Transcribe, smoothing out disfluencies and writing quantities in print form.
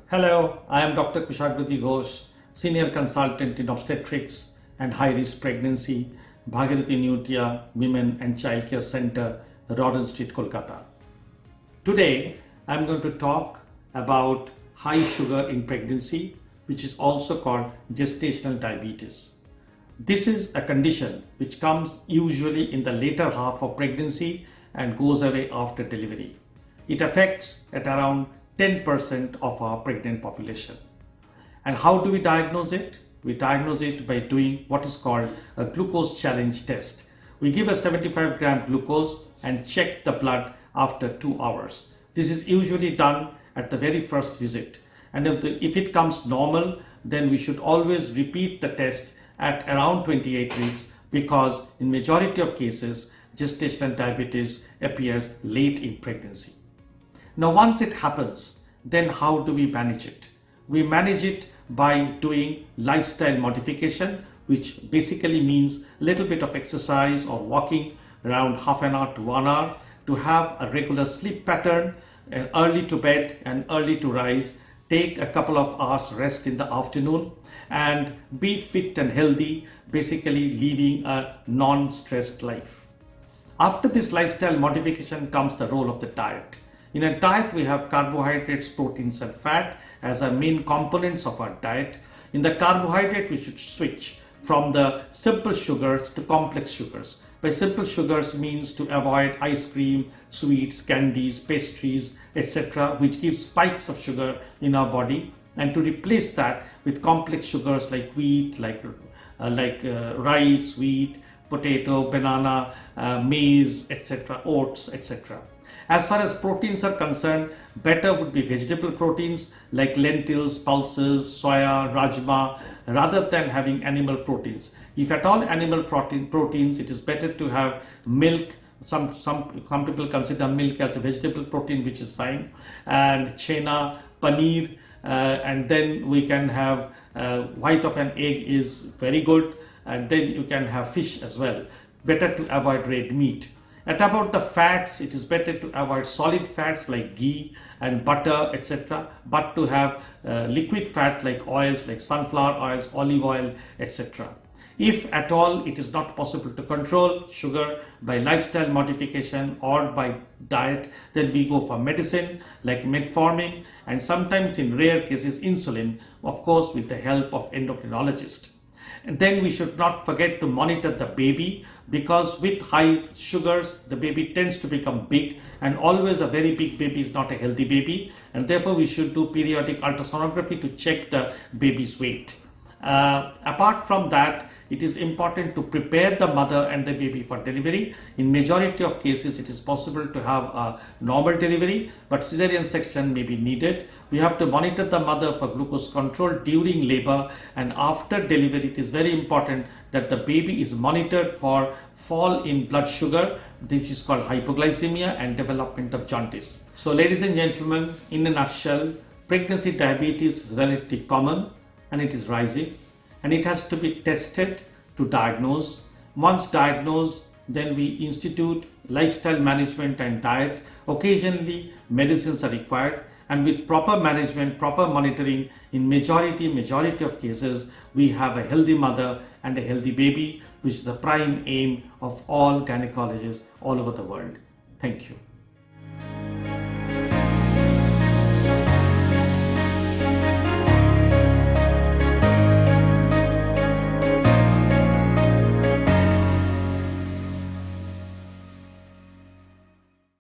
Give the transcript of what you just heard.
Hello, I am Dr. Kushagradhi Ghosh, Senior Consultant in Obstetrics and High Risk Pregnancy, Bhagirathi Neotia Women and Childcare Center, Rawdon Street, Kolkata. Today, I am going to talk about high sugar in pregnancy, which is also called gestational diabetes. This is a condition which comes usually in the later half of pregnancy and goes away after delivery. It affects at around 10% of our pregnant population. And how do we diagnose it? We diagnose it by doing what is called a glucose challenge test. We give a 75-gram glucose and check the blood after 2 hours. This is usually done at the very first visit. And if it comes normal, then we should always repeat the test at around 28 weeks, because in majority of cases, gestational diabetes appears late in pregnancy. Now, once it happens, then how do we manage it? We manage it by doing lifestyle modification, which basically means a little bit of exercise or walking around half an hour to 1 hour, to have a regular sleep pattern, and early to bed and early to rise, take a couple of hours rest in the afternoon, and be fit and healthy, basically living a non-stressed life. After this lifestyle modification comes the role of the diet. In a diet, we have carbohydrates, proteins and fat as our main components of our diet. In the carbohydrate, we should switch from the simple sugars to complex sugars. By simple sugars means to avoid ice cream, sweets, candies, pastries, etc., which give spikes of sugar in our body, and to replace that with complex sugars like wheat, like rice, wheat, potato, banana, maize, etc., oats, etc. As far as proteins are concerned, better would be vegetable proteins like lentils, pulses, soya, rajma, rather than having animal proteins. If at all animal proteins, it is better to have milk. Some people consider milk as a vegetable protein, which is fine, and chena, paneer, and then we can have white of an egg is very good, and then you can have fish as well. Better to avoid red meat. At about the fats, it is better to avoid solid fats like ghee and butter, etc., but to have liquid fat like oils like sunflower oils, olive oil, etc. If at all it is not possible to control sugar by lifestyle modification or by diet, then we go for medicine like metformin, and sometimes in rare cases insulin, of course with the help of endocrinologist. And then we should not forget to monitor the baby, because with high sugars, the baby tends to become big, and always a very big baby is not a healthy baby, and therefore we should do periodic ultrasonography to check the baby's weight. Apart from that, it is important to prepare the mother and the baby for delivery. In majority of cases, it is possible to have a normal delivery, but cesarean section may be needed. We have to monitor the mother for glucose control during labor, and after delivery, it is very important that the baby is monitored for fall in blood sugar, which is called hypoglycemia, and development of jaundice. So ladies and gentlemen, in a nutshell, pregnancy diabetes is relatively common and it is rising, and it has to be tested to diagnose. Once diagnosed, then we institute lifestyle management and diet. Occasionally, medicines are required, and with proper management, proper monitoring, in majority of cases, we have a healthy mother and a healthy baby, which is the prime aim of all gynecologists all over the world. Thank you.